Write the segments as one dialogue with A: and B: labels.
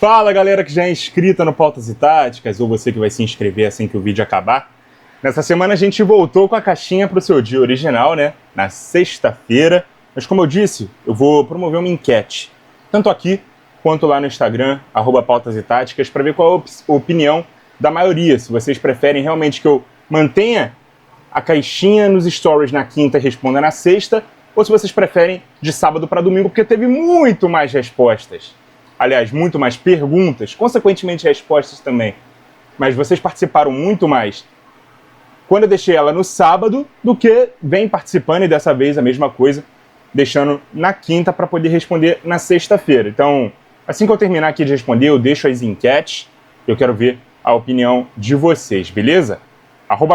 A: Fala galera que já é inscrita no Pautas e Táticas, ou você que vai se inscrever assim que o vídeo acabar. Nessa semana a gente voltou com a caixinha para o seu dia original, né? Na sexta-feira. Mas como eu disse, eu vou promover uma enquete, tanto aqui quanto lá no Instagram, @Pautas e Táticas, para ver qual a opinião da maioria. Se vocês preferem realmente que eu mantenha a caixinha nos stories na quinta e responda na sexta, ou se vocês preferem de sábado para domingo, porque teve muito mais respostas. Aliás, muito mais perguntas, consequentemente respostas também. Mas vocês participaram muito mais quando eu deixei ela no sábado do que vem participando, e dessa vez a mesma coisa, deixando na quinta para poder responder na sexta-feira. Então, assim que eu terminar aqui de responder, eu deixo as enquetes. Eu quero ver a opinião de vocês, beleza?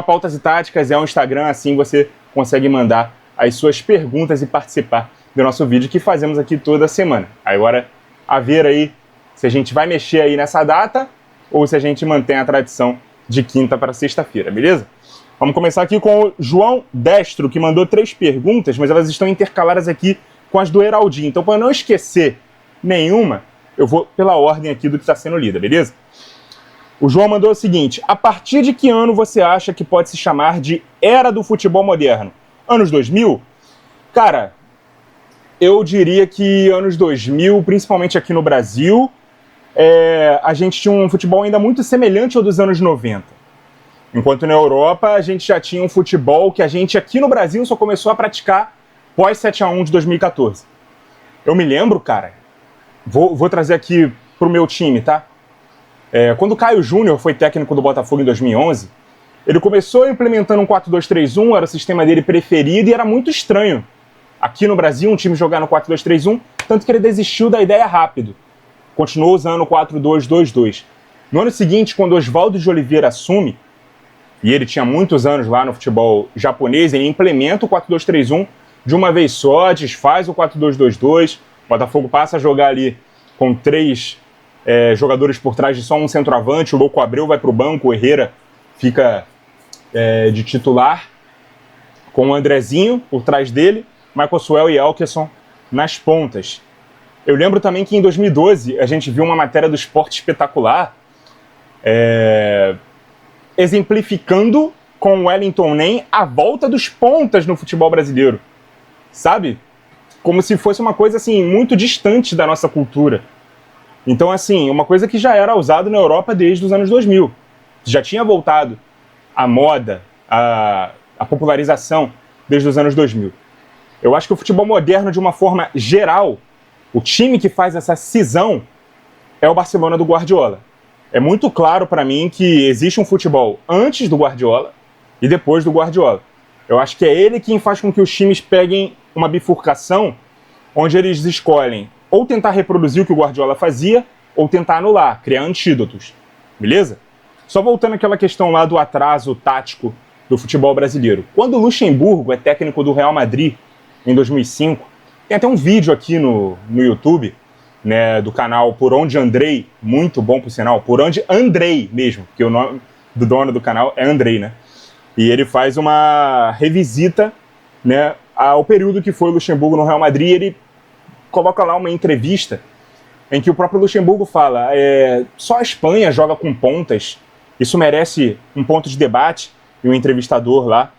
A: @Pautas e Táticas é um Instagram, assim você consegue mandar as suas perguntas e participar do nosso vídeo que fazemos aqui toda semana. Agora, a ver aí se a gente vai mexer aí nessa data ou se a gente mantém a tradição de quinta para sexta-feira, beleza? Vamos começar aqui com o João Destro, que mandou 3 perguntas, mas elas estão intercaladas aqui com as do Heraldinho. Então, para não esquecer nenhuma, eu vou pela ordem aqui do que está sendo lida, beleza? O João mandou o seguinte: a partir de que ano você acha que pode se chamar de Era do Futebol Moderno? Anos 2000? Cara, eu diria que anos 2000, principalmente aqui no Brasil, a gente tinha um futebol ainda muito semelhante ao dos anos 90. Enquanto na Europa a gente já tinha um futebol que a gente aqui no Brasil só começou a praticar pós 7-1 de 2014. Eu me lembro, cara, vou trazer aqui pro meu time, tá? Quando o Caio Júnior foi técnico do Botafogo em 2011, ele começou implementando um 4-2-3-1, era o sistema dele preferido e era muito estranho aqui no Brasil um time jogar no 4-2-3-1, tanto que ele desistiu da ideia rápido. Continuou usando o 4-2-2-2. No ano seguinte, quando Oswaldo de Oliveira assume, e ele tinha muitos anos lá no futebol japonês, ele implementa o 4-2-3-1 de uma vez só, desfaz o 4-2-2-2, o Botafogo passa a jogar ali com 3 jogadores por trás de só um centroavante, o Louco Abreu vai para o banco, o Herrera fica de titular, com o Andrezinho por trás dele, Michael Suel e Elkerson nas pontas. Eu lembro também que em 2012 a gente viu uma matéria do Esporte Espetacular exemplificando com o Wellington Nem a volta dos pontas no futebol brasileiro, sabe? Como se fosse uma coisa assim muito distante da nossa cultura. Então, assim, uma coisa que já era usada na Europa desde os anos 2000. Já tinha voltado a moda, a popularização desde os anos 2000. Eu acho que o futebol moderno, de uma forma geral, o time que faz essa cisão é o Barcelona do Guardiola. É muito claro para mim que existe um futebol antes do Guardiola e depois do Guardiola. Eu acho que é ele quem faz com que os times peguem uma bifurcação onde eles escolhem ou tentar reproduzir o que o Guardiola fazia ou tentar anular, criar antídotos. Beleza? Só voltando àquela questão lá do atraso tático do futebol brasileiro. Quando o Luxemburgo é técnico do Real Madrid, em 2005, tem até um vídeo aqui no YouTube, né, do canal Por Onde Andrei, muito bom por sinal, Por Onde Andrei mesmo, porque o nome do dono do canal é Andrei, né? E ele faz uma revisita, né, ao período que foi o Luxemburgo no Real Madrid. Ele coloca lá uma entrevista em que o próprio Luxemburgo fala: só a Espanha joga com pontas, isso merece um ponto de debate. E o entrevistador lá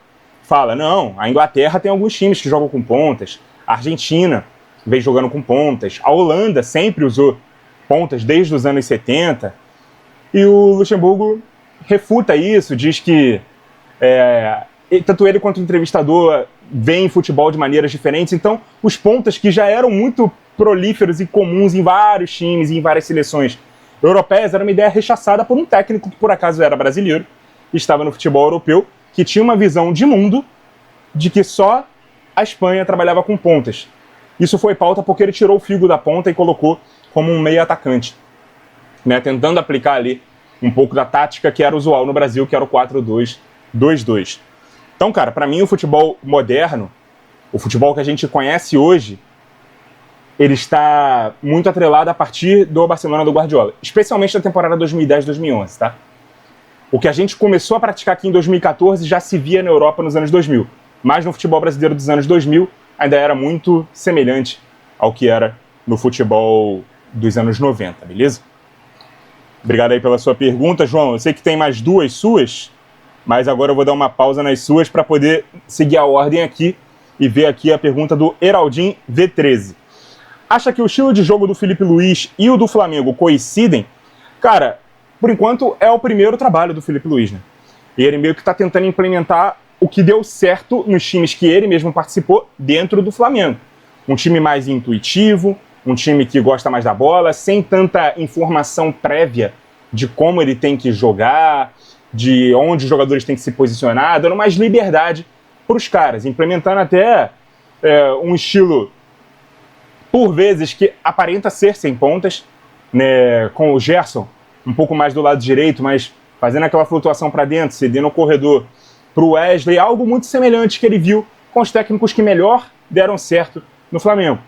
A: fala: não, a Inglaterra tem alguns times que jogam com pontas, a Argentina vem jogando com pontas, a Holanda sempre usou pontas desde os anos 70. E o Luxemburgo refuta isso, diz que tanto ele quanto o entrevistador veem futebol de maneiras diferentes. Então, os pontas que já eram muito prolíferos e comuns em vários times e em várias seleções europeias, era uma ideia rechaçada por um técnico que por acaso era brasileiro, estava no futebol europeu, que tinha uma visão de mundo de que só a Espanha trabalhava com pontas. Isso foi pauta porque ele tirou o Figo da ponta e colocou como um meio atacante, né, tentando aplicar ali um pouco da tática que era usual no Brasil, que era o 4-2-2-2. Então, cara, para mim o futebol moderno, o futebol que a gente conhece hoje, ele está muito atrelado a partir do Barcelona do Guardiola, especialmente na temporada 2010-2011, tá? O que a gente começou a praticar aqui em 2014 já se via na Europa nos anos 2000, mas no futebol brasileiro dos anos 2000 ainda era muito semelhante ao que era no futebol dos anos 90, beleza? Obrigado aí pela sua pergunta, João. Eu sei que tem mais duas suas, mas agora eu vou dar uma pausa nas suas para poder seguir a ordem aqui e ver aqui a pergunta do Heraldin V13. Acha que o estilo de jogo do Filipe Luís e o do Flamengo coincidem? Cara, por enquanto é o primeiro trabalho do Filipe Luís, né? E ele meio que está tentando implementar o que deu certo nos times que ele mesmo participou dentro do Flamengo. Um time mais intuitivo, um time que gosta mais da bola, sem tanta informação prévia de como ele tem que jogar, de onde os jogadores têm que se posicionar, dando mais liberdade para os caras, implementando até um estilo, por vezes, que aparenta ser sem pontas, né, com o Gerson um pouco mais do lado direito, mas fazendo aquela flutuação para dentro, cedendo o corredor para o Wesley, algo muito semelhante que ele viu com os técnicos que melhor deram certo no Flamengo.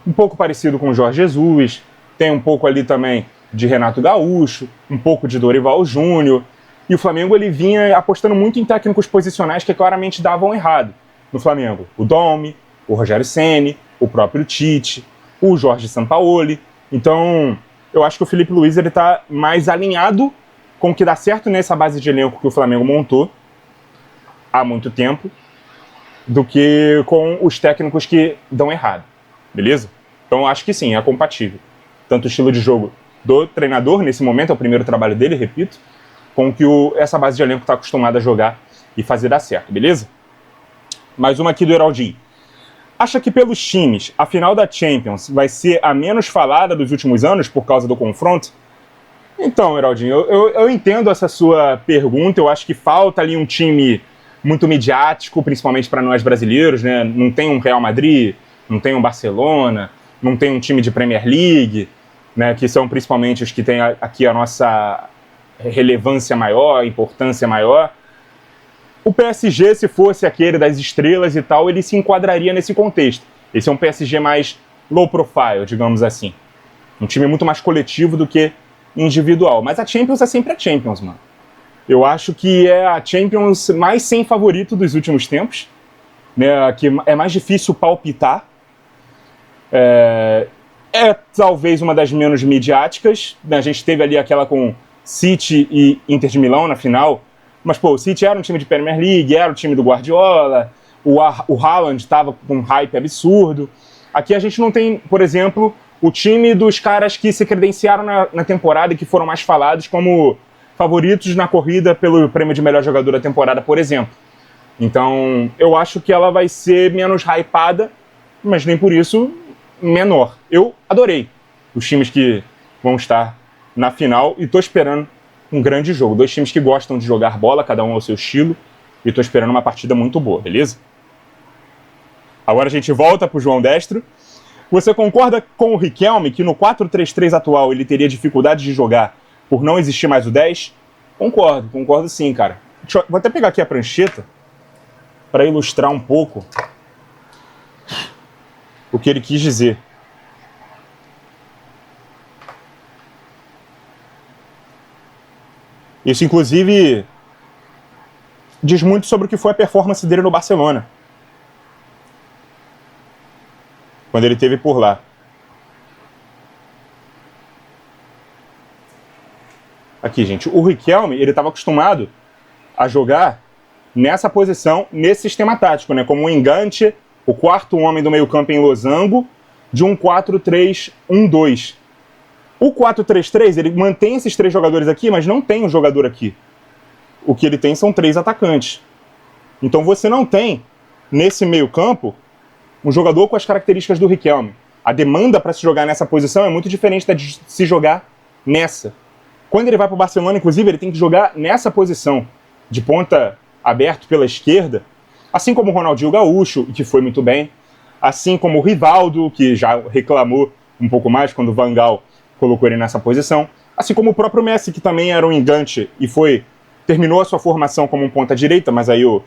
A: Um pouco parecido com o Jorge Jesus, tem um pouco ali também de Renato Gaúcho, um pouco de Dorival Júnior, e o Flamengo ele vinha apostando muito em técnicos posicionais que claramente davam errado no Flamengo. O Domi, o Rogério Ceni, o próprio Tite, o Jorge Sampaoli. Então, eu acho que o Filipe Luís está mais alinhado com o que dá certo nessa base de elenco que o Flamengo montou há muito tempo, do que com os técnicos que dão errado, beleza? Então eu acho que sim, é compatível. Tanto o estilo de jogo do treinador, nesse momento, é o primeiro trabalho dele, repito, com o que essa base de elenco está acostumada a jogar e fazer dar certo, beleza? Mais uma aqui do Heraldinho. Acha que pelos times, a final da Champions vai ser a menos falada dos últimos anos por causa do confronto? Então, Heraldinho, eu entendo essa sua pergunta, eu acho que falta ali um time muito midiático, principalmente para nós brasileiros, né? Não tem um Real Madrid, não tem um Barcelona, não tem um time de Premier League, né? Que são principalmente os que têm aqui a nossa relevância maior, importância maior. O PSG, se fosse aquele das estrelas e tal, ele se enquadraria nesse contexto. Esse é um PSG mais low profile, digamos assim. Um time muito mais coletivo do que individual. Mas a Champions é sempre a Champions, mano. Eu acho que é a Champions mais sem favorito dos últimos tempos, né, que é mais difícil palpitar. É talvez uma das menos midiáticas, né? A gente teve ali aquela com City e Inter de Milão na final, mas pô, o City era um time de Premier League, era o time do Guardiola, o Haaland estava com um hype absurdo. Aqui a gente não tem, por exemplo, o time dos caras que se credenciaram na temporada e que foram mais falados como favoritos na corrida pelo prêmio de melhor jogador da temporada, por exemplo. Então, eu acho que ela vai ser menos hypada, mas nem por isso menor. Eu adorei os times que vão estar na final e tô esperando um grande jogo. Dois times que gostam de jogar bola, cada um ao seu estilo, e tô esperando uma partida muito boa, beleza? Agora a gente volta pro João Destro. Você concorda com o Riquelme que no 4-3-3 atual ele teria dificuldade de jogar por não existir mais o 10? Concordo sim, cara. Vou até pegar aqui a prancheta para ilustrar um pouco o que ele quis dizer. Isso, inclusive, diz muito sobre o que foi a performance dele no Barcelona, quando ele esteve por lá. Aqui, gente, o Riquelme, ele estava acostumado a jogar nessa posição, nesse sistema tático, né? Como um engante, o quarto homem do meio-campo em losango, de um 4-3-1-2. O 4-3-3, ele mantém esses três jogadores aqui, mas não tem um jogador aqui. O que ele tem são três atacantes. Então você não tem, nesse meio-campo, um jogador com as características do Riquelme. A demanda para se jogar nessa posição é muito diferente da de se jogar nessa. Quando ele vai para o Barcelona, inclusive, ele tem que jogar nessa posição, de ponta aberto pela esquerda, assim como o Ronaldinho Gaúcho, que foi muito bem, assim como o Rivaldo, que já reclamou um pouco mais quando o Van Gaal colocou ele nessa posição, assim como o próprio Messi, que também era um engante e terminou a sua formação como um ponta-direita, mas aí o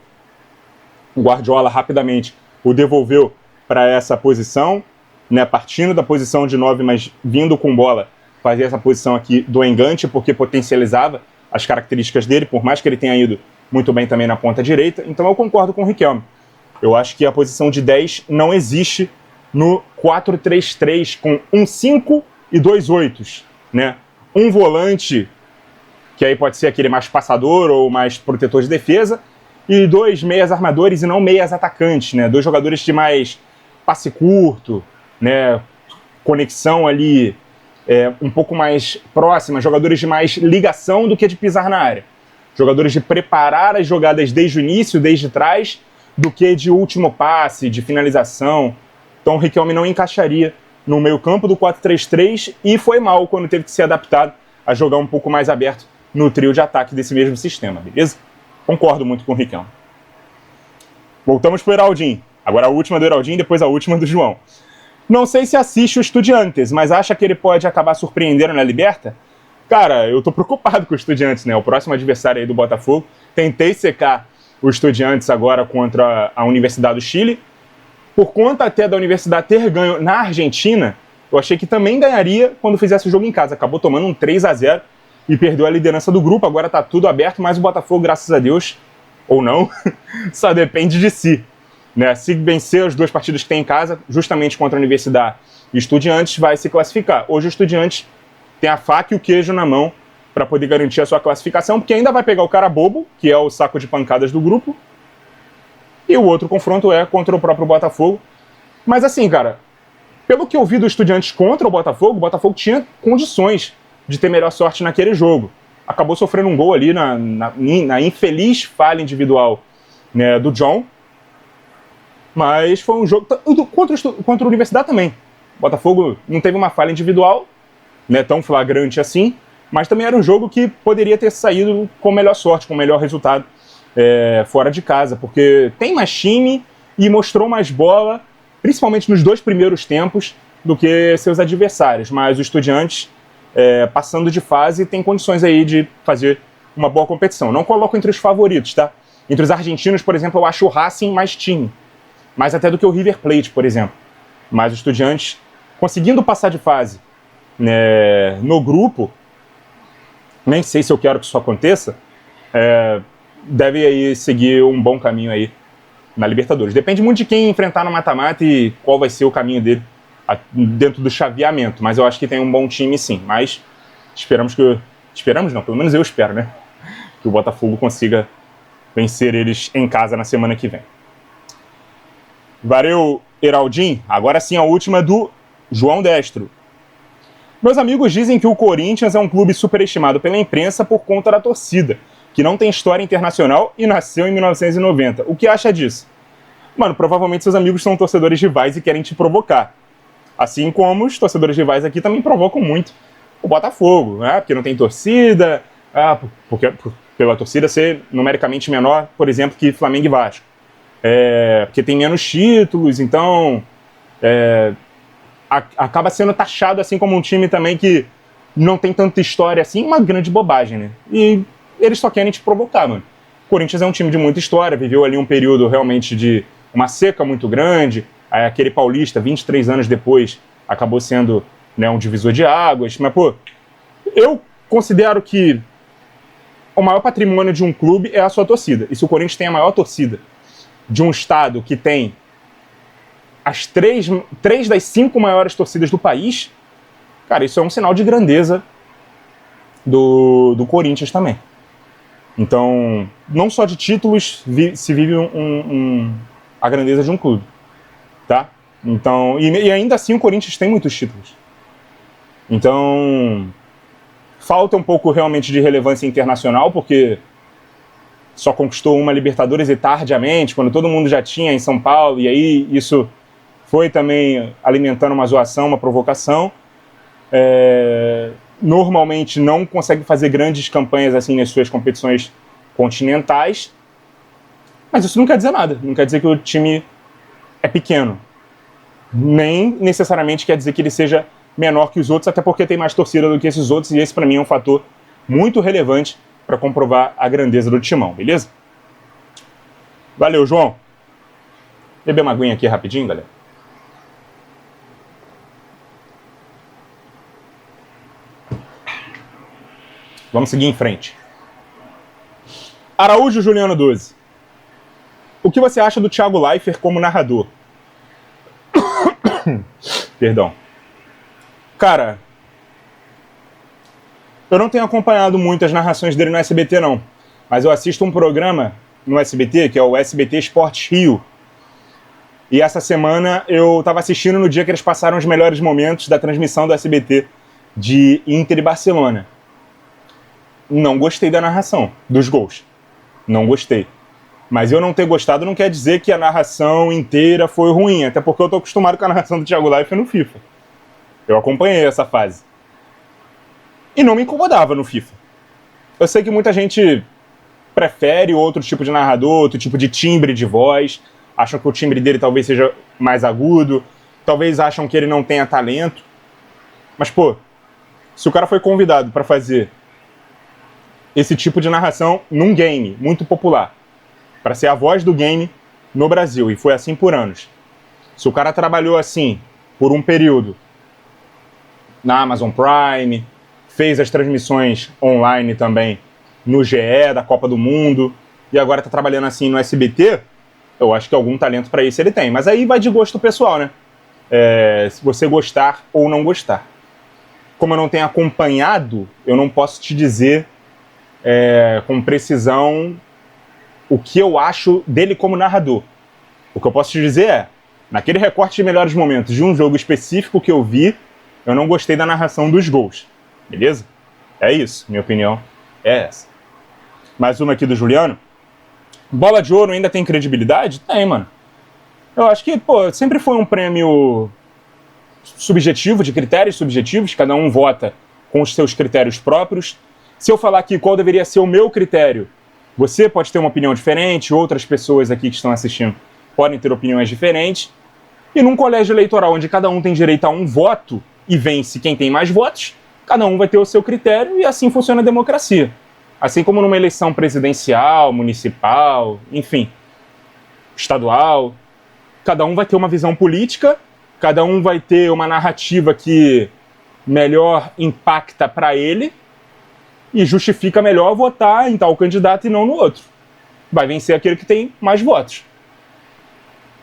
A: Guardiola rapidamente o devolveu para essa posição, né, partindo da posição de 9, mas vindo com bola, fazer essa posição aqui do engante, porque potencializava as características dele, por mais que ele tenha ido muito bem também na ponta direita. Então eu concordo com o Riquelme. Eu acho que a posição de 10 não existe no 4-3-3 com um 5 e dois 8, né? um volante, que aí pode ser aquele mais passador ou mais protetor de defesa, e 2 meias armadores e não meias atacantes, né? 2 jogadores de mais passe curto, né? Conexão ali um pouco mais próxima, jogadores de mais ligação do que de pisar na área. Jogadores de preparar as jogadas desde o início, desde trás, do que de último passe, de finalização. Então o Riquelme não encaixaria no meio-campo do 4-3-3 e foi mal quando teve que ser adaptado a jogar um pouco mais aberto no trio de ataque desse mesmo sistema, beleza? Concordo muito com o Riquelme. Voltamos pro Heraldinho. Agora a última do Heraldinho, depois a última do João. Não sei se assiste o Estudiantes, mas acha que ele pode acabar surpreendendo na Liberta? Cara, eu tô preocupado com o Estudiantes, né? O próximo adversário aí do Botafogo. Tentei secar o Estudiantes agora contra a Universidade do Chile. Por conta até da Universidade ter ganho na Argentina, eu achei que também ganharia quando fizesse o jogo em casa. Acabou tomando um 3-0 e perdeu a liderança do grupo. Agora tá tudo aberto, mas o Botafogo, graças a Deus, ou não, só depende de si. Né? Se vencer as 2 partidas que tem em casa, justamente contra a Universidade e Estudiantes, vai se classificar. Hoje o Estudiantes tem a faca e o queijo na mão para poder garantir a sua classificação, porque ainda vai pegar o cara bobo, que é o saco de pancadas do grupo, e o outro confronto é contra o próprio Botafogo. Mas assim, cara, pelo que eu vi do Estudiantes contra o Botafogo tinha condições de ter melhor sorte naquele jogo. Acabou sofrendo um gol ali na infeliz falha individual, né, do John. Mas foi um jogo contra a Universidade também. O Botafogo não teve uma falha individual, né, tão flagrante assim, mas também era um jogo que poderia ter saído com melhor sorte, com melhor resultado fora de casa, porque tem mais time e mostrou mais bola, principalmente nos 2 primeiros tempos, do que seus adversários. Mas o Estudiantes, passando de fase, tem condições aí de fazer uma boa competição. Não coloco entre os favoritos, tá? Entre os argentinos, por exemplo, eu acho o Racing mais time. Mais até do que o River Plate, por exemplo. Mas o Estudiantes, conseguindo passar de fase, né, no grupo, nem sei se eu quero que isso aconteça, deve aí seguir um bom caminho aí na Libertadores. Depende muito de quem enfrentar no mata-mata e qual vai ser o caminho dele dentro do chaveamento. Mas eu acho que tem um bom time, sim. Mas esperamos não, pelo menos eu espero, né? Que o Botafogo consiga vencer eles em casa na semana que vem. Valeu, Heraldinho. Agora sim a última do João Destro. Meus amigos dizem que o Corinthians é um clube superestimado pela imprensa por conta da torcida, que não tem história internacional e nasceu em 1990. O que acha disso? Mano, provavelmente seus amigos são torcedores rivais e querem te provocar. Assim como os torcedores rivais aqui também provocam muito o Botafogo, né? Porque não tem torcida, pela torcida ser numericamente menor, por exemplo, que Flamengo e Vasco. Porque tem menos títulos, então acaba sendo taxado assim como um time também que não tem tanta história assim, uma grande bobagem, né? E eles só querem te provocar, mano. O Corinthians é um time de muita história, viveu ali um período realmente de uma seca muito grande, aquele Paulista, 23 anos depois, acabou sendo, né, um divisor de águas, mas, pô, eu considero que o maior patrimônio de um clube é a sua torcida, e se o Corinthians tem a maior torcida de um estado que tem as três das 5 maiores torcidas do país, cara, isso é um sinal de grandeza do Corinthians também. Então, não só de títulos se vive a grandeza de um clube, tá? Então, e ainda assim o Corinthians tem muitos títulos. Então, falta um pouco realmente de relevância internacional, porque só conquistou uma Libertadores e tardiamente, quando todo mundo já tinha em São Paulo, e aí isso foi também alimentando uma zoação, uma provocação. Normalmente não consegue fazer grandes campanhas assim nas suas competições continentais, mas isso não quer dizer nada, não quer dizer que o time é pequeno, nem necessariamente quer dizer que ele seja menor que os outros, até porque tem mais torcida do que esses outros, e esse para mim é um fator muito relevante para comprovar a grandeza do timão, beleza? Valeu, João. Beber uma aguinha aqui rapidinho, galera. Vamos seguir em frente. Araújo Juliano 12. O que você acha do Thiago Leifert como narrador? Perdão. Cara, Eu não tenho acompanhado muito as narrações dele no SBT, não. Mas eu assisto um programa no SBT, que é o SBT Esportes Rio. E essa semana eu estava assistindo no dia que eles passaram os melhores momentos da transmissão do SBT de Inter e Barcelona. Não gostei da narração, dos gols. Não gostei. Mas eu não ter gostado não quer dizer que a narração inteira foi ruim, até porque eu tô acostumado com a narração do Thiago Leifert no FIFA. Eu acompanhei essa fase. E não me incomodava no FIFA. Eu sei que muita gente prefere outro tipo de narrador, outro tipo de timbre de voz, acham que o timbre dele talvez seja mais agudo, talvez acham que ele não tenha talento. Mas, pô, se o cara foi convidado para fazer esse tipo de narração num game muito popular, para ser a voz do game no Brasil, e foi assim por anos. Se o cara trabalhou assim por um período na Amazon Prime, fez as transmissões online também no GE, da Copa do Mundo, e agora tá trabalhando assim no SBT, eu acho que algum talento para isso ele tem. Mas aí vai de gosto pessoal, né? Se você gostar ou não gostar. Como eu não tenho acompanhado, eu não posso te dizer com precisão o que eu acho dele como narrador. O que eu posso te dizer é, naquele recorte de melhores momentos de um jogo específico que eu vi, eu não gostei da narração dos gols. Beleza? É isso, minha opinião é essa. Mais uma aqui do Juliano. Bola de Ouro ainda tem credibilidade? Tem, mano. Eu acho que, pô, sempre foi um prêmio subjetivo, de critérios subjetivos, cada um vota com os seus critérios próprios. Se eu falar aqui qual deveria ser o meu critério, você pode ter uma opinião diferente, outras pessoas aqui que estão assistindo podem ter opiniões diferentes. E num colégio eleitoral onde cada um tem direito a um voto e vence quem tem mais votos, cada um vai ter o seu critério e assim funciona a democracia. Assim como numa eleição presidencial, municipal, enfim, estadual, cada um vai ter uma visão política, cada um vai ter uma narrativa que melhor impacta para ele e justifica melhor votar em tal candidato e não no outro. Vai vencer aquele que tem mais votos.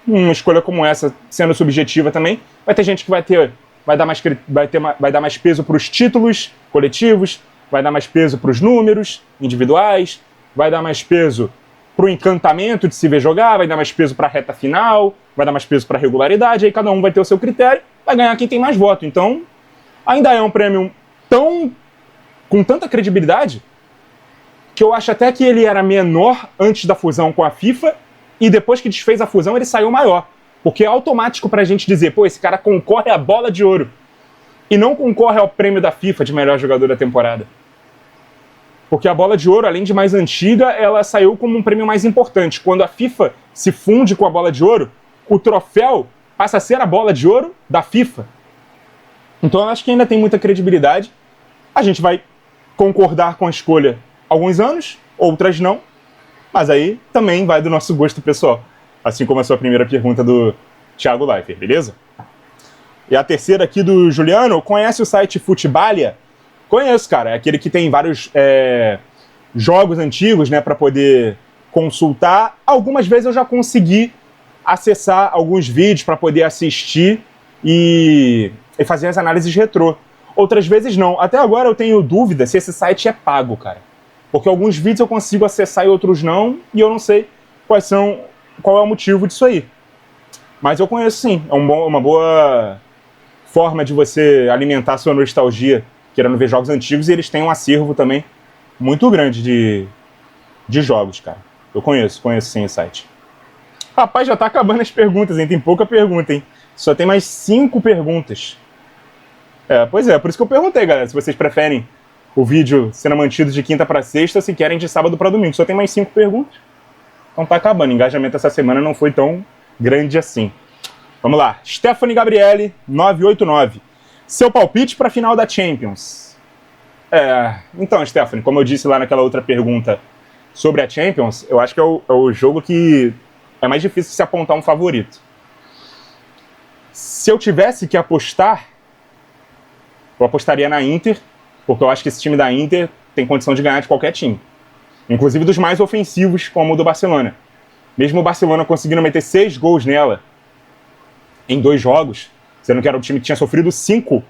A: Uma escolha como essa, sendo subjetiva também, vai ter gente que vai dar mais peso para os títulos coletivos, vai dar mais peso para os números individuais, vai dar mais peso para o encantamento de se ver jogar, vai dar mais peso para a reta final, vai dar mais peso para a regularidade, aí cada um vai ter o seu critério, vai ganhar quem tem mais voto. Então, ainda é um prêmio com tanta credibilidade que eu acho até que ele era menor antes da fusão com a FIFA e depois que desfez a fusão ele saiu maior. Porque é automático pra gente dizer, pô, esse cara concorre à Bola de Ouro e não concorre ao prêmio da FIFA de melhor jogador da temporada. Porque a Bola de Ouro, além de mais antiga, ela saiu como um prêmio mais importante. Quando a FIFA se funde com a Bola de Ouro, o troféu passa a ser a Bola de Ouro da FIFA. Então eu acho que ainda tem muita credibilidade. A gente vai concordar com a escolha alguns anos, outras não, mas aí também vai do nosso gosto pessoal. Assim como a sua primeira pergunta do Thiago Leifert, beleza? E a terceira aqui do Juliano, conhece o site Futbalia? Conheço, cara. É aquele que tem vários jogos antigos, né, para poder consultar. Algumas vezes eu já consegui acessar alguns vídeos para poder assistir e fazer as análises retrô. Outras vezes não. Até agora eu tenho dúvida se esse site é pago, cara. Porque alguns vídeos eu consigo acessar e outros não, e eu não sei qual é o motivo disso aí. Mas eu conheço sim. É uma boa forma de você alimentar a sua nostalgia, querendo ver jogos antigos, e eles têm um acervo também muito grande de jogos, cara. Eu conheço sim esse site. Rapaz, já tá acabando as perguntas, hein? Tem pouca pergunta, hein? Só tem mais 5 perguntas. Pois é, por isso que eu perguntei, galera, se vocês preferem o vídeo sendo mantido de quinta para sexta ou se querem de sábado para domingo. Só tem mais 5 perguntas. Então tá acabando. O engajamento essa semana não foi tão grande assim. Vamos lá. Stephanie Gabriele, 989. Seu palpite para a final da Champions? Então, Stephanie, como eu disse lá naquela outra pergunta sobre a Champions, eu acho que é o jogo que é mais difícil de se apontar um favorito. Se eu tivesse que apostar, eu apostaria na Inter, porque eu acho que esse time da Inter tem condição de ganhar de qualquer time. Inclusive dos mais ofensivos, como o do Barcelona. Mesmo o Barcelona conseguindo meter 6 gols nela em 2 jogos, sendo que era um time que tinha sofrido 5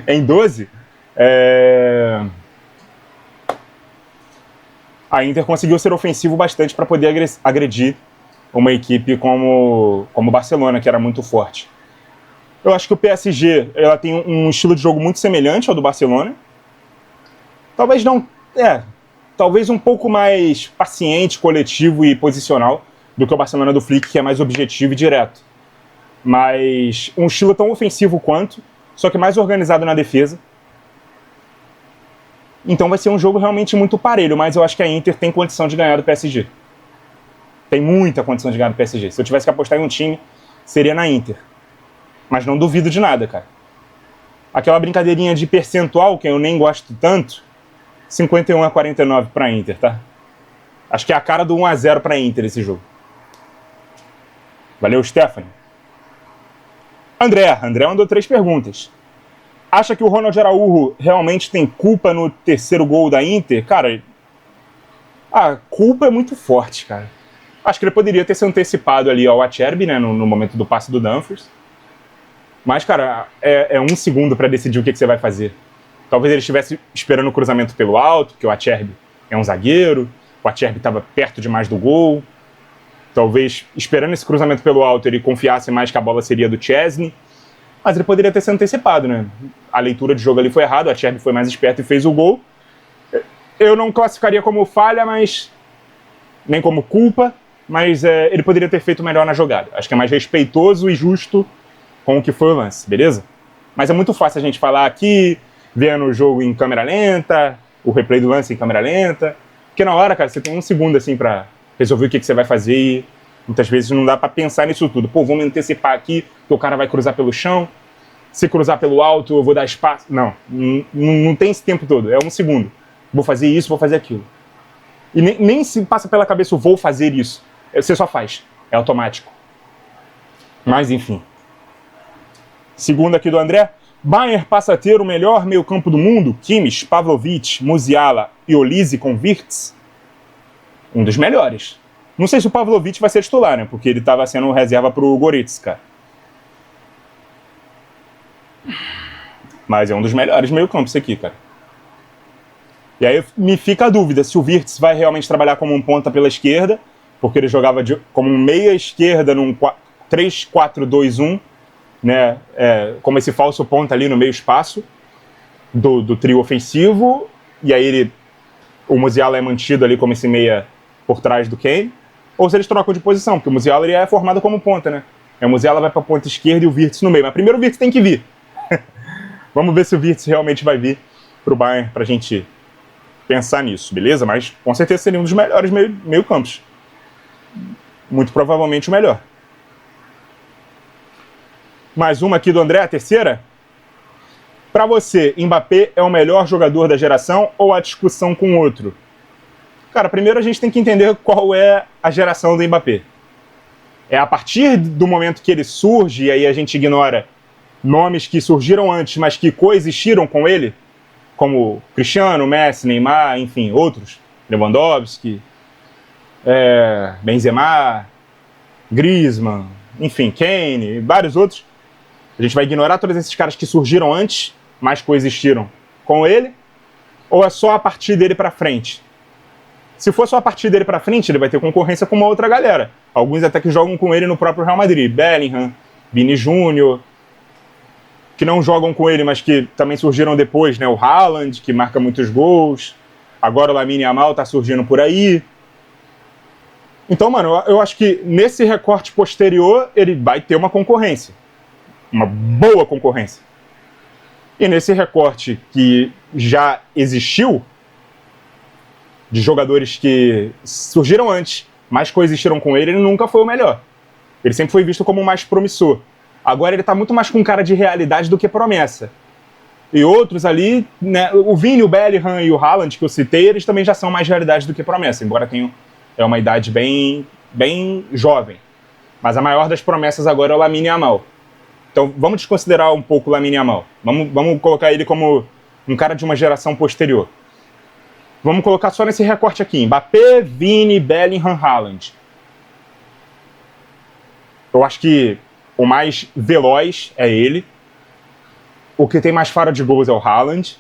A: em 12, A Inter conseguiu ser ofensivo bastante para poder agredir uma equipe como o Barcelona, que era muito forte. Eu acho que o PSG ela tem um estilo de jogo muito semelhante ao do Barcelona. Talvez não... talvez um pouco mais paciente, coletivo e posicional do que o Barcelona do Flick, que é mais objetivo e direto. Mas um estilo tão ofensivo quanto, só que mais organizado na defesa. Então vai ser um jogo realmente muito parelho, mas eu acho que a Inter tem condição de ganhar do PSG. Tem muita condição de ganhar do PSG. Se eu tivesse que apostar em um time, seria na Inter. Mas não duvido de nada, cara. Aquela brincadeirinha de percentual, que eu nem gosto tanto, 51-49 pra Inter, tá? Acho que é a cara do 1-0 pra Inter esse jogo. Valeu, Stephanie. André mandou 3 perguntas. Acha que o Ronald Araújo realmente tem culpa no terceiro gol da Inter? Cara, a culpa é muito forte, cara. Acho que ele poderia ter se antecipado ali ao Acerbi, né, no momento do passe do Dumfries. Mas, cara, é 1 segundo para decidir o que você vai fazer. Talvez ele estivesse esperando o cruzamento pelo alto, porque o Acerbi é um zagueiro, o Acerbi estava perto demais do gol. Talvez, esperando esse cruzamento pelo alto, ele confiasse mais que a bola seria do Chesney. Mas ele poderia ter se antecipado, né? A leitura de jogo ali foi errada, o Acerbi foi mais esperto e fez o gol. Eu não classificaria como falha, mas nem como culpa, mas ele poderia ter feito melhor na jogada. Acho que é mais respeitoso e justo com o que foi o lance, beleza? Mas é muito fácil a gente falar aqui, vendo o jogo em câmera lenta, o replay do lance em câmera lenta, porque na hora, cara, você tem 1 segundo assim pra resolver o que você vai fazer e muitas vezes não dá pra pensar nisso tudo. Pô, vamos antecipar aqui, que o cara vai cruzar pelo chão, se cruzar pelo alto eu vou dar espaço. Não tem esse tempo todo, é 1 segundo. Vou fazer isso, vou fazer aquilo. E nem se passa pela cabeça o vou fazer isso. Você só faz, é automático. Mas enfim. Segundo aqui do André, Bayern passa a ter o melhor meio-campo do mundo? Kimmich, Pavlovic, Musiala e Olise com Wirtz? Um dos melhores. Não sei se o Pavlovic vai ser titular, né? Porque ele estava sendo reserva pro Goretzka. Mas é um dos melhores meio-campos aqui, cara. E aí me fica a dúvida se o Wirtz vai realmente trabalhar como um ponta pela esquerda, porque ele jogava como um meia-esquerda num 3-4-2-1, né, como esse falso ponta ali no meio espaço do trio ofensivo, e aí o Musiala é mantido ali como esse meia por trás do Kane, ou se eles trocam de posição, porque o Musiala ele é formado como ponta, né? O Musiala vai para a ponta esquerda e o Wirtz no meio, mas primeiro o Wirtz tem que vir. Vamos ver se o Wirtz realmente vai vir pro Bayern pra gente pensar nisso, beleza? Mas com certeza seria um dos melhores meio-campos. Muito provavelmente o melhor. Mais uma aqui do André, a terceira. Para você, Mbappé é o melhor jogador da geração ou a discussão com outro? Cara, primeiro a gente tem que entender qual é a geração do Mbappé. É a partir do momento que ele surge, e aí a gente ignora nomes que surgiram antes, mas que coexistiram com ele, como Cristiano, Messi, Neymar, enfim, outros, Lewandowski, Benzema, Griezmann, enfim, Kane, vários outros. A gente vai ignorar todos esses caras que surgiram antes, mas coexistiram com ele, ou é só a partir dele pra frente? Se for só a partir dele pra frente, ele vai ter concorrência com uma outra galera. Alguns até que jogam com ele no próprio Real Madrid. Bellingham, Vini Júnior, que não jogam com ele, mas que também surgiram depois, né? O Haaland, que marca muitos gols. Agora o Lamine Yamal tá surgindo por aí. Então, mano, eu acho que nesse recorte posterior, ele vai ter uma concorrência. Uma boa concorrência. E nesse recorte que já existiu, de jogadores que surgiram antes, mas coexistiram com ele, ele nunca foi o melhor. Ele sempre foi visto como o mais promissor. Agora ele tá muito mais com cara de realidade do que promessa. E outros ali, né, o Vini, o Bellingham e o Haaland, que eu citei, eles também já são mais realidade do que promessa, embora tenham uma idade bem jovem. Mas a maior das promessas agora é o Lamine Yamal. Então vamos desconsiderar um pouco o Lamine Yamal. Vamos colocar ele como um cara de uma geração posterior. Vamos colocar só nesse recorte aqui. Mbappé, Vini, Bellingham, Haaland. Eu acho que o mais veloz é ele. O que tem mais faro de gols é o Haaland.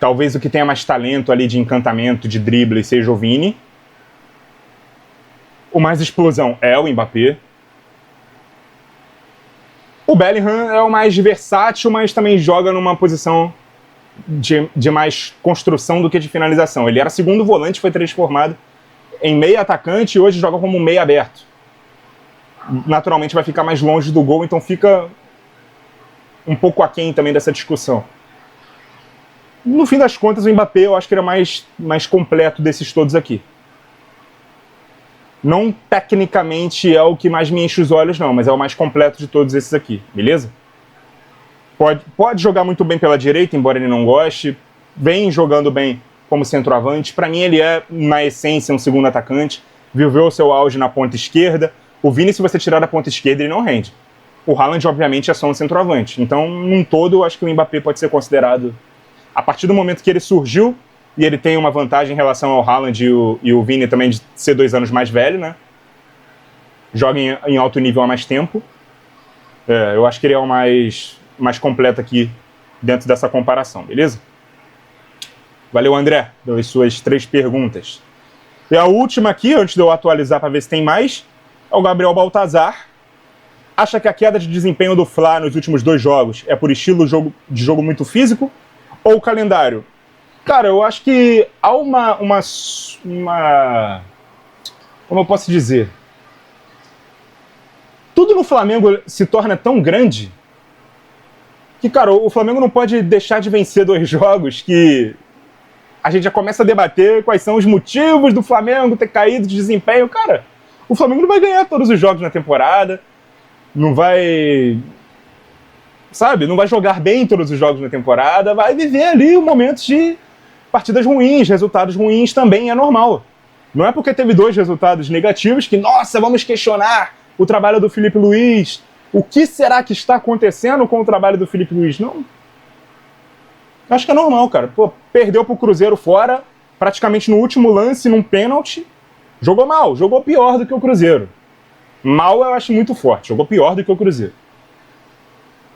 A: Talvez o que tenha mais talento ali de encantamento, de drible, seja o Vini. O mais explosão é o Mbappé. O Bellingham é o mais versátil, mas também joga numa posição de mais construção do que de finalização. Ele era segundo volante, foi transformado em meio atacante e hoje joga como meio aberto. Naturalmente vai ficar mais longe do gol, então fica um pouco aquém também dessa discussão. No fim das contas, o Mbappé eu acho que ele é mais completo desses todos aqui. Não tecnicamente é o que mais me enche os olhos, não, mas é o mais completo de todos esses aqui, beleza? Pode jogar muito bem pela direita, embora ele não goste. Vem jogando bem como centroavante. Para mim, ele é, na essência, um segundo atacante. Viveu o seu auge na ponta esquerda. O Vini, se você tirar da ponta esquerda, ele não rende. O Haaland, obviamente, é só um centroavante. Então, num todo, eu acho que o Mbappé pode ser considerado... A partir do momento que ele surgiu, e ele tem uma vantagem em relação ao Haaland e o Vini também de ser 2 anos mais velho, né? Joga em alto nível há mais tempo. Eu acho que ele é o mais completo aqui dentro dessa comparação, beleza? Valeu, André, pelas suas 3 perguntas. E a última aqui, antes de eu atualizar para ver se tem mais, é o Gabriel Baltazar. Acha que a queda de desempenho do Fla nos últimos 2 jogos é por estilo de jogo muito físico ou calendário? Cara, eu acho que há uma como eu posso dizer? Tudo no Flamengo se torna tão grande que, cara, o Flamengo não pode deixar de vencer 2 jogos que a gente já começa a debater quais são os motivos do Flamengo ter caído de desempenho. Cara, o Flamengo não vai ganhar todos os jogos na temporada, não vai... Sabe? Não vai jogar bem todos os jogos na temporada, vai viver ali momentos de partidas ruins, resultados ruins também, é normal. Não é porque teve 2 resultados negativos que, nossa, vamos questionar o trabalho do Felipe Luiz. O que será que está acontecendo com o trabalho do Felipe Luiz? Não. Acho que é normal, cara. Pô, perdeu pro Cruzeiro fora, praticamente no último lance, num pênalti. Jogou mal, jogou pior do que o Cruzeiro. Mal eu acho muito forte, jogou pior do que o Cruzeiro.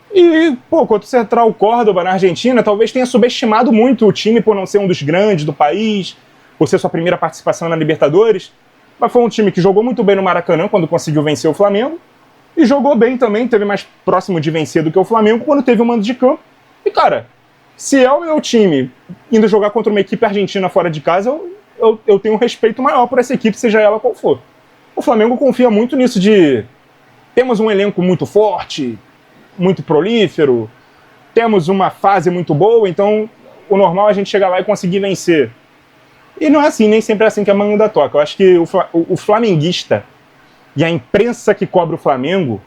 A: E, pô, contra o Central Córdoba na Argentina, talvez tenha subestimado muito o time por não ser um dos grandes do país, por ser sua primeira participação na Libertadores. Mas foi um time que jogou muito bem no Maracanã quando conseguiu vencer o Flamengo. E jogou bem também, teve mais próximo de vencer do que o Flamengo quando teve o mando de campo. E, cara, se é o meu time indo jogar contra uma equipe argentina fora de casa, eu tenho um respeito maior por essa equipe, seja ela qual for. O Flamengo confia muito nisso de... Temos um elenco muito forte, muito prolífero, temos uma fase muito boa, então o normal é a gente chegar lá e conseguir vencer. E não é assim, nem sempre é assim que a manga toca. Eu acho que o flamenguista e a imprensa que cobre o Flamengo,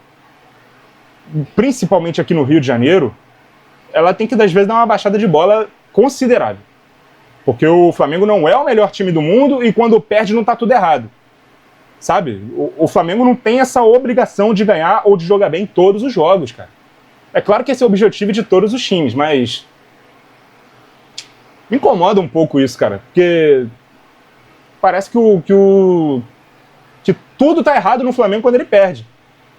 A: principalmente aqui no Rio de Janeiro, ela tem que, às vezes, dar uma baixada de bola considerável. Porque o Flamengo não é o melhor time do mundo e quando perde não tá tudo errado. Sabe? O Flamengo não tem essa obrigação de ganhar ou de jogar bem todos os jogos, cara. É claro que esse é o objetivo de todos os times, mas... me incomoda um pouco isso, cara. Porque parece que tudo tá errado no Flamengo quando ele perde.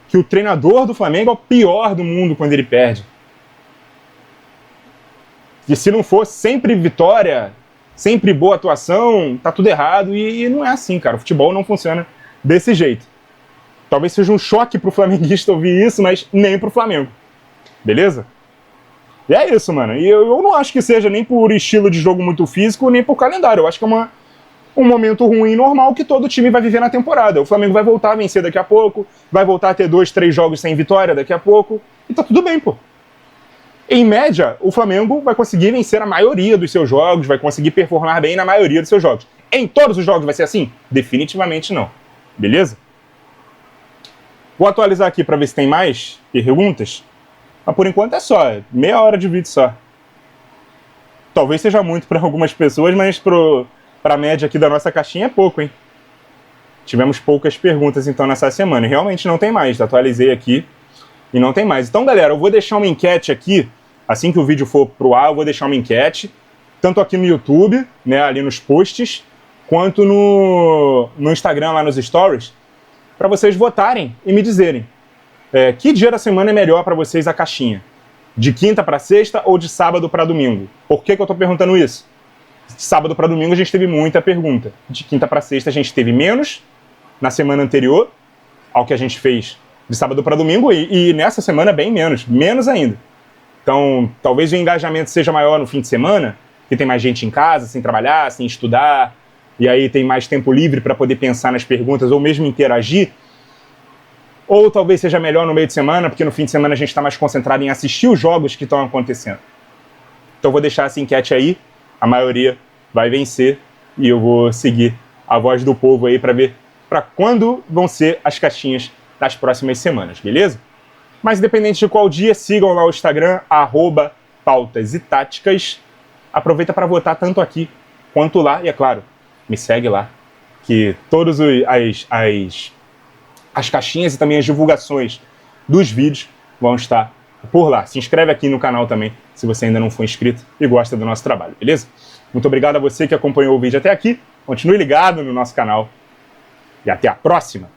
A: Que o treinador do Flamengo é o pior do mundo quando ele perde. E se não for sempre vitória, sempre boa atuação, tá tudo errado. E não é assim, cara. O futebol não funciona desse jeito. Talvez seja um choque pro flamenguista ouvir isso, mas nem pro Flamengo. Beleza? E é isso, mano. E eu não acho que seja nem por estilo de jogo muito físico, nem por calendário. Eu acho que é um momento ruim normal que todo time vai viver na temporada. O Flamengo vai voltar a vencer daqui a pouco, vai voltar a ter 2, 3 jogos sem vitória daqui a pouco. E tá tudo bem, pô. Em média, o Flamengo vai conseguir vencer a maioria dos seus jogos, vai conseguir performar bem na maioria dos seus jogos. Em todos os jogos vai ser assim? Definitivamente não. Beleza? Vou atualizar aqui para ver se tem mais perguntas. Mas por enquanto é só, meia hora de vídeo só. Talvez seja muito para algumas pessoas, mas para a média aqui da nossa caixinha é pouco, hein? Tivemos poucas perguntas então nessa semana, e realmente não tem mais, atualizei aqui e não tem mais. Então, galera, eu vou deixar uma enquete aqui, assim que o vídeo for pro ar, eu vou deixar uma enquete, tanto aqui no YouTube, né, ali nos posts, quanto no Instagram, lá nos stories, para vocês votarem e me dizerem que dia da semana é melhor para vocês a caixinha. De quinta para sexta ou de sábado para domingo? Por que eu estou perguntando isso? De sábado para domingo a gente teve muita pergunta. De quinta para sexta a gente teve menos na semana anterior ao que a gente fez de sábado para domingo e nessa semana bem menos ainda. Então, talvez o engajamento seja maior no fim de semana, que tem mais gente em casa, sem trabalhar, sem estudar, e aí tem mais tempo livre para poder pensar nas perguntas ou mesmo interagir. Ou talvez seja melhor no meio de semana, porque no fim de semana a gente está mais concentrado em assistir os jogos que estão acontecendo. Então eu vou deixar essa enquete aí, a maioria vai vencer, e eu vou seguir a voz do povo aí para ver para quando vão ser as caixinhas das próximas semanas, beleza? Mas independente de qual dia, sigam lá o Instagram, @pautas e táticas. Aproveita para votar tanto aqui quanto lá, e é claro, me segue lá, que todas as caixinhas e também as divulgações dos vídeos vão estar por lá. Se inscreve aqui no canal também, se você ainda não for inscrito e gosta do nosso trabalho, beleza? Muito obrigado a você que acompanhou o vídeo até aqui. Continue ligado no nosso canal e até a próxima!